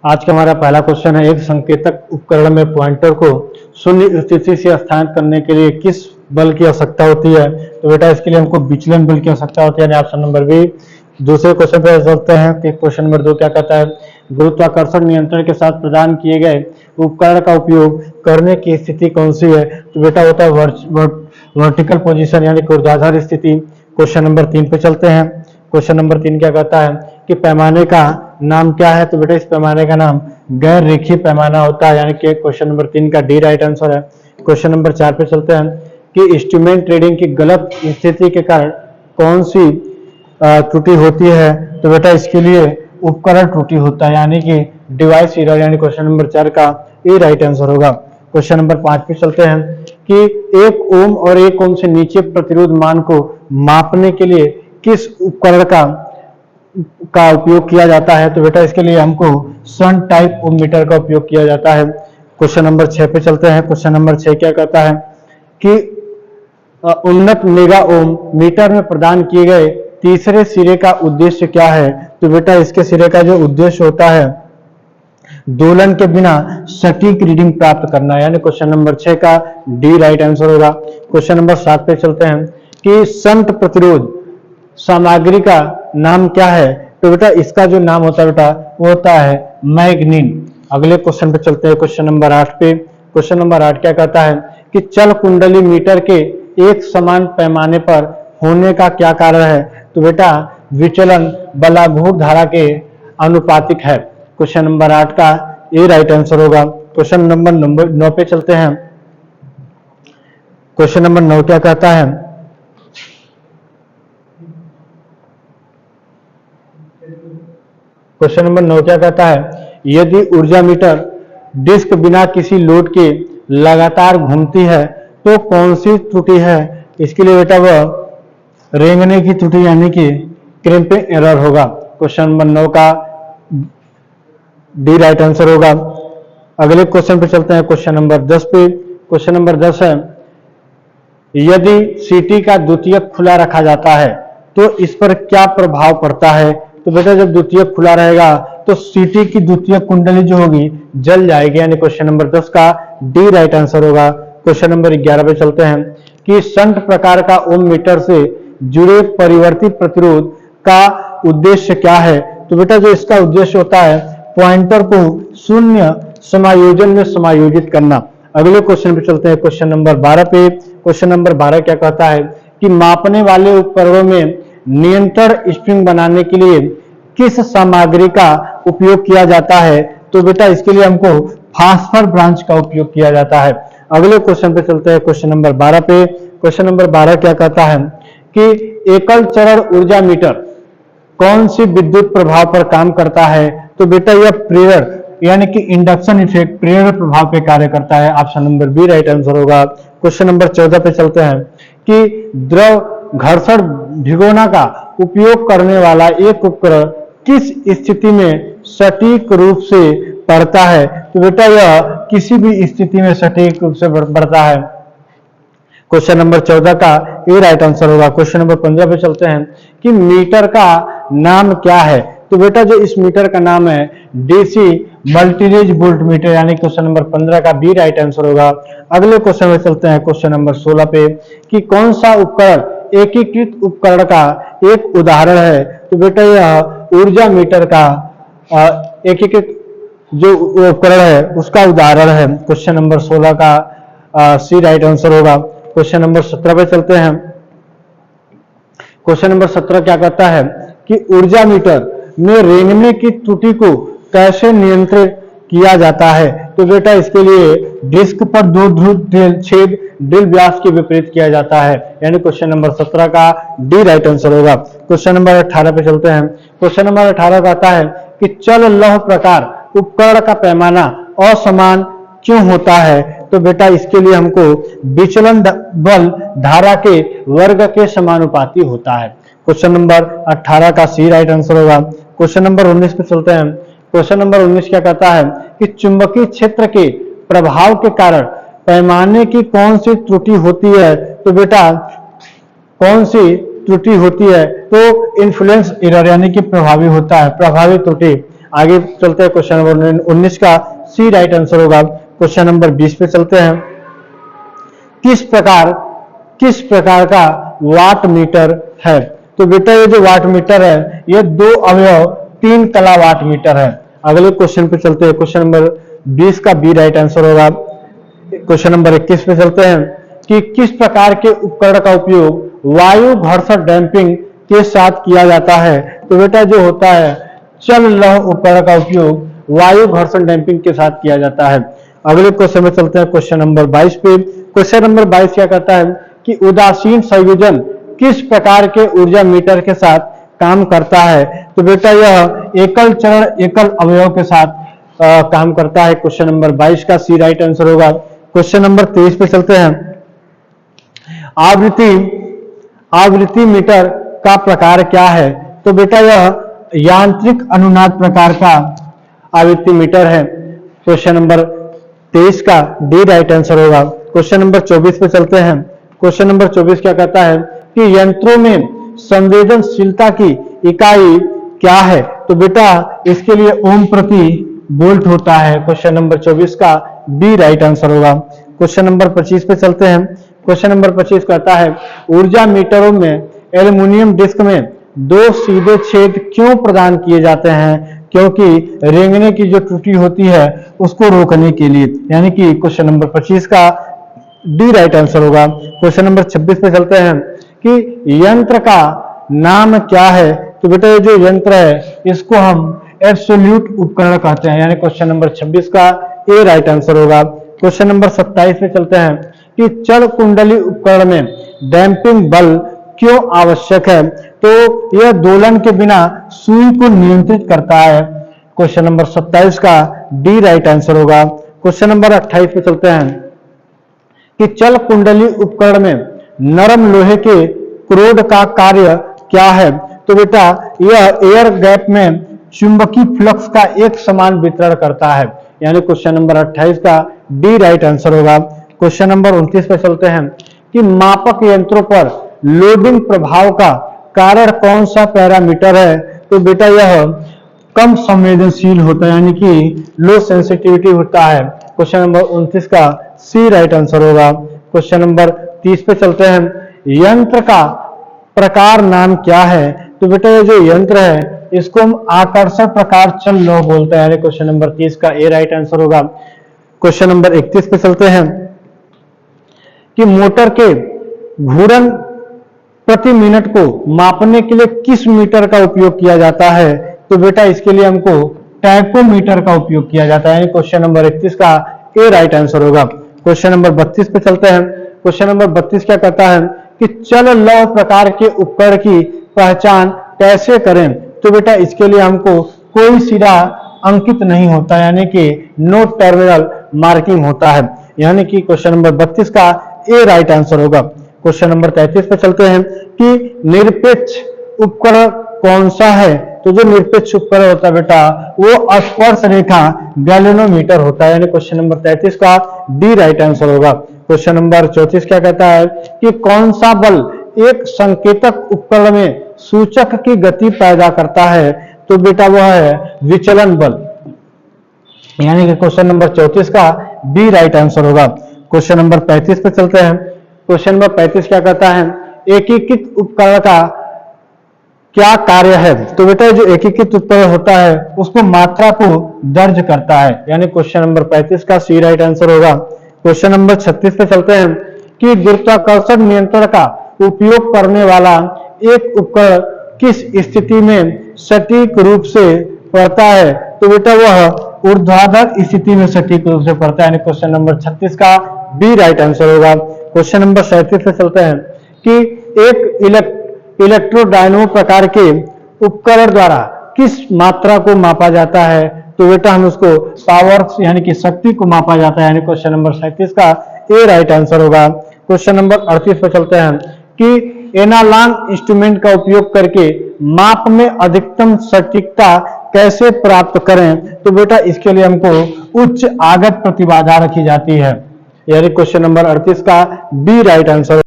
आज का हमारा पहला क्वेश्चन है, एक संकेतक उपकरण में पॉइंटर को शून्य स्थिति से स्थानांतरित करने के लिए किस बल की आवश्यकता होती है। तो बेटा इसके लिए हमको विचलन बल की आवश्यकता होती है, यानी ऑप्शन नंबर बी। दूसरे क्वेश्चन पे चलते हैं कि क्वेश्चन नंबर 2 क्या कहता है, गुरुत्वाकर्षण नियंत्रण के साथ प्रदान किए गए उपकरण का उपयोग करने की स्थिति कौन सी है। तो बेटा होता है वर्टिकल पोजीशन यानी ऊर्ध्वाधर स्थिति। क्वेश्चन नंबर 3 पे चलते हैं। क्वेश्चन नंबर 3 क्या कहता है कि पैमाने का नाम क्या है। तो बेटा इस पैमाने का नाम गैर रेखीय पैमाना होता है, यानी कि क्वेश्चन नंबर 3 का डी राइट आंसर है। क्वेश्चन नंबर 4 पे चलते हैं कि इंस्ट्रूमेंट रीडिंग की गलत स्थिति के कारण कौन सी त्रुटि होती है। तो बेटा इसके लिए उपकरण त्रुटि होता है, यानी कि डिवाइस एरर, यानी क्वेश्चन नंबर 4 का ए राइट आंसर होगा। क्वेश्चन नंबर 5 पे चलते हैं कि 1 ओम और 1 ओम से नीचे प्रतिरोध मान को मापने के लिए किस उपकरण का उपयोग किया जाता है। तो बेटा इसके लिए हमको शंट टाइप ओम मीटर का उपयोग किया जाता है। क्वेश्चन नंबर 6 पे चलते हैं। क्वेश्चन नंबर 6 क्या कहता है कि उन्नत मेगा ओम मीटर में प्रदान किए गए तीसरे सिरे का उद्देश्य क्या है। तो बेटा इसके सिरे का जो उद्देश्य होता है दोलन के बिना सटीक रीडिंग प्राप्त करना, यानी क्वेश्चन नंबर 6 का डी राइट आंसर होगा। क्वेश्चन नंबर 7 पे चलते हैं कि शंट प्रतिरोध सामग्री का नाम क्या है। तो बेटा इसका जो नाम होता है बेटा वो होता है मैग्नीन। अगले क्वेश्चन पे चलते हैं, क्वेश्चन नंबर 8 पे। क्वेश्चन नंबर 8 क्या कहता है कि चल कुंडली मीटर के एक समान पैमाने पर होने का क्या कारण है। तो बेटा विचलन बलाघूट धारा के अनुपातिक है। क्वेश्चन नंबर 8 का ए राइट आंसर होगा। क्वेश्चन नंबर 9 पे चलते हैं। क्वेश्चन नंबर 9 क्या कहता है, क्वेश्चन नंबर 9 क्या कहता है, यदि ऊर्जा मीटर डिस्क बिना किसी लोड के लगातार घूमती है तो कौन सी त्रुटि है। इसके लिए बेटा वह रेंगने की त्रुटि यानी कि क्रिम्पिंग एरर होगा। क्वेश्चन नंबर 9 का डी राइट आंसर होगा। अगले क्वेश्चन पे चलते हैं, क्वेश्चन नंबर 10 पे। क्वेश्चन नंबर 10 है, यदि सीटी का द्वितीयक खुला रखा जाता है तो इस पर क्या प्रभाव पड़ता है। तो बेटा जब द्वितीयक खुला रहेगा तो सीटी की द्वितीयक कुंडली जो होगी जल जाएगी, यानी क्वेश्चन नंबर 10 का डी राइट आंसर होगा। क्वेश्चन नंबर 11 पे चलते हैं कि शंट प्रकार का ओम मीटर से जुड़े परिवर्ती प्रतिरोध का उद्देश्य क्या है। तो बेटा जो इसका उद्देश्य होता है पॉइंटर को शून्य समायोजन में समायोजित करना। अगले क्वेश्चन पे चलते हैं, क्वेश्चन नंबर 12 पे। क्वेश्चन नंबर 12 क्या कहता है कि मापने वाले उपकरणों में नियंत्रण स्प्रिंग बनाने के लिए किस सामग्री का उपयोग किया जाता है। तो बेटा इसके लिए हमको फास्फर ब्रांच का उपयोग किया जाता है। अगले क्वेश्चन पे चलते हैं, क्वेश्चन नंबर 12 पे। क्वेश्चन नंबर 12 क्या कहता है कि एकल चरण ऊर्जा मीटर कौन सी विद्युत प्रभाव पर काम करता है। तो बेटा यह प्रेरक यानी कि इंडक्शन इफेक्ट प्रेरक प्रभाव पे कार्य करता है। Option number B right answer होगा। क्वेश्चन नंबर 14 पे चलते हैं कि द्रव घर्षण भिगोना का उपयोग करने वाला एक उपकरण किस स्थिति में सटीक रूप से बढ़ता है। तो बेटा यह किसी भी स्थिति में सटीक रूप से बढ़ता है। क्वेश्चन नंबर 14 का ए राइट आंसर होगा। क्वेश्चन नंबर 15 पे चलते हैं कि मीटर का नाम क्या है। तो बेटा जो इस मीटर का नाम है डीसी मल्टीरेंज वोल्ट मीटर, यानी क्वेश्चन नंबर 15 का बी राइट आंसर होगा। अगले क्वेश्चन में चलते हैं, क्वेश्चन नंबर 16 पे कि कौन सा उपकरण एकीकृत उपकरण का एक उदाहरण है। तो बेटा यह ऊर्जा मीटर का एकीकृत जो उपकरण है उसका उदाहरण है। क्वेश्चन नंबर 16 का सी राइट आंसर होगा। क्वेश्चन नंबर 17 पे चलते हैं। क्वेश्चन नंबर 17 क्या कहता है कि ऊर्जा मीटर में रेंगने की त्रुटि को कैसे नियंत्रित किया जाता है। तो बेटा इसके लिए डिस्क पर 2 ध्रुव छेद ड्रिल व्यास के विपरीत किया जाता है, यानी क्वेश्चन नंबर 17 का डी राइट आंसर होगा। क्वेश्चन नंबर 18 पे चलते हैं। क्वेश्चन नंबर 18 कहता है कि चल लौह प्रकार उपकरण का पैमाना असमान क्यों होता है। तो बेटा इसके लिए हमको विचलन बल धारा के वर्ग के समानुपाती होता है। क्वेश्चन नंबर 18 का सी राइट आंसर होगा। क्वेश्चन नंबर 19 पे चलते हैं। क्वेश्चन नंबर 19 क्या कहता है कि चुंबकीय क्षेत्र के प्रभाव के कारण पैमाने की कौन सी त्रुटि होती है। तो बेटा कौन सी त्रुटि होती है, तो इन्फ्लुएंस एरर यानी कि प्रभावी होता है, प्रभावी त्रुटि। आगे चलते हैं क्वेश्चन नंबर 19 का सी राइट आंसर होगा। क्वेश्चन नंबर 20 पे चलते हैं। किस प्रकार का वाट मीटर है? तो बेटा ये जो वाट मीटर है ये 2 अवयव 3 तला वाट मीटर है। अगले क्वेश्चन पे चलते हैं। क्वेश्चन नंबर 20 का बी राइट आंसर होगा। क्वेश्चन नंबर 21 पे चलते हैं कि किस प्रकार के उपकरण का उपयोग वायु घर्षण डैम्पिंग के साथ किया जाता है? तो बेटा जो होता है चल लौह उपकरण का उपयोग वायु घर्षण डैम्पिंग के साथ किया जाता है। अगले क्वेश्चन में चलते हैं क्वेश्चन नंबर 22 पे। क्वेश्चन नंबर 22 क्या कहता है कि उदासीन संयोजन किस प्रकार के ऊर्जा मीटर के साथ काम करता है? तो बेटा यह एकल चरण एकल अवयव के साथ काम करता है। क्वेश्चन नंबर 22 का सी राइट आंसर होगा। क्वेश्चन नंबर 23 पे चलते हैं। आवृत्ति मीटर का प्रकार क्या है? तो बेटा यह यांत्रिक अनुनाद प्रकार का आवृत्ति मीटर है। क्वेश्चन नंबर 23 का डी राइट आंसर होगा। क्वेश्चन नंबर 24 पे चलते हैं। क्वेश्चन नंबर 24 क्या कहता है कि यंत्रों में संवेदनशीलता की इकाई क्या है? तो बेटा इसके लिए ओम प्रति वोल्ट होता है। क्वेश्चन नंबर 24 का बी राइट आंसर होगा। क्वेश्चन नंबर 25 पे चलते हैं। क्वेश्चन नंबर 25 कहता है ऊर्जा मीटरों में एल्युमिनियम डिस्क में 2 सीधे छेद क्यों प्रदान किए जाते हैं? क्योंकि रेंगने की जो त्रुटि होती है उसको रोकने के लिए। यानी कि क्वेश्चन नंबर 25 का डी राइट आंसर होगा। क्वेश्चन नंबर 26 पे चलते हैं कि यंत्र का नाम क्या है? तो बेटा ये जो यंत्र है इसको हम एब्सोल्यूट उपकरण कहते हैं। यानी क्वेश्चन नंबर 26 का ए राइट आंसर होगा। क्वेश्चन नंबर 27 पे चलते हैं कि चल कुंडली उपकरण में डैम्पिंग बल क्यों आवश्यक है? तो यह दोलन के बिना सुई को नियंत्रित करता है। क्वेश्चन नंबर 27 का डी राइट आंसर होगा। क्वेश्चन नंबर 28 पे चलते हैं कि चल कुंडली उपकरण में नरम लोहे के क्रोड का कार्य क्या है? तो बेटा यह एयर गैप में चुंबकीय फ्लक्स का एक समान वितरण करता है। यानी क्वेश्चन नंबर 28 का डी राइट आंसर होगा। क्वेश्चन नंबर 29 पे चलते हैं कि मापक यंत्रों पर लोडिंग प्रभाव का कारण कौन सा पैरामीटर है? तो बेटा यह कम संवेदनशील होता है यानी कि लो सेंसिटिविटी होता है। क्वेश्चन नंबर 29 का सी राइट आंसर होगा। क्वेश्चन नंबर 30 पे चलते हैं। यंत्र का प्रकार नाम क्या है? तो बेटा ये जो यंत्र है इसको हम आकर्षण प्रकार चल लौह बोलते हैं। यानी क्वेश्चन नंबर 30 का ए राइट आंसर होगा। क्वेश्चन नंबर 31 पे चलते हैं कि मोटर के घूर्णन प्रति मिनट को मापने के लिए किस मीटर का उपयोग किया जाता है? तो बेटा इसके लिए हमको टैकोमीटर का उपयोग किया जाता है। यानी क्वेश्चन नंबर 31 का ए राइट आंसर होगा। क्वेश्चन नंबर 32 पे चलते हैं। क्वेश्चन नंबर 32 क्या कहता है कि चल लौह प्रकार के उपकरण की पहचान कैसे करें? तो बेटा इसके लिए हमको कोई सिरा अंकित नहीं होता यानी कि नो टर्मिनल मार्किंग होता है। यानी कि क्वेश्चन नंबर 32 का ए राइट आंसर होगा। क्वेश्चन नंबर 33 पे चलते हैं कि निरपेक्ष उपकरण कौन सा है? तो जो निरपेक्ष उपकरण होता है बेटा वो स्पर्श रेखा गैल्वेनोमीटर होता है। यानी क्वेश्चन नंबर 33 का डी राइट आंसर होगा। क्वेश्चन नंबर 34 क्या कहता है कि कौन सा बल एक संकेतक उपकरण में सूचक की गति पैदा करता है? तो बेटा वह है विचलन बल। यानी कि क्वेश्चन नंबर 34 का बी राइट आंसर होगा। क्वेश्चन नंबर 35 पे चलते हैं। क्वेश्चन नंबर 35 क्या कहता है एकीकृत उपकरण का क्या कार्य है? तो बेटा जो एकीकृत उपकरण होता है उसको मात्रा को दर्ज करता है। यानी क्वेश्चन नंबर 35 का सी राइट आंसर होगा। क्वेश्चन नंबर 36 पे चलते हैं कि गुरुत्वाकर्षण नियंत्रण का उपयोग करने वाला एक उपकरण किस स्थिति में सटीक रूप से पड़ता है? तो बेटा वह ऊर्ध्वाधर स्थिति में सटीक रूप से पड़ता है। यानी क्वेश्चन नंबर 36 का बी राइट आंसर होगा। क्वेश्चन नंबर 37 पे चलते हैं कि एक इलेक्ट्रोडायनमो प्रकार के उपकरण द्वारा किस मात्रा को मापा जाता है? तो बेटा हम उसको पावर यानी कि शक्ति को मापा जाता है। यानी क्वेश्चन नंबर 37 का ए राइट आंसर होगा। क्वेश्चन नंबर 38 पे चलते हैं कि एनालॉग इंस्ट्रूमेंट का उपयोग करके माप में अधिकतम सटीकता कैसे प्राप्त करें? तो बेटा इसके लिए हमको उच्च आगत प्रतिबाधा रखी जाती है। यानी क्वेश्चन नंबर 38 का बी राइट आंसर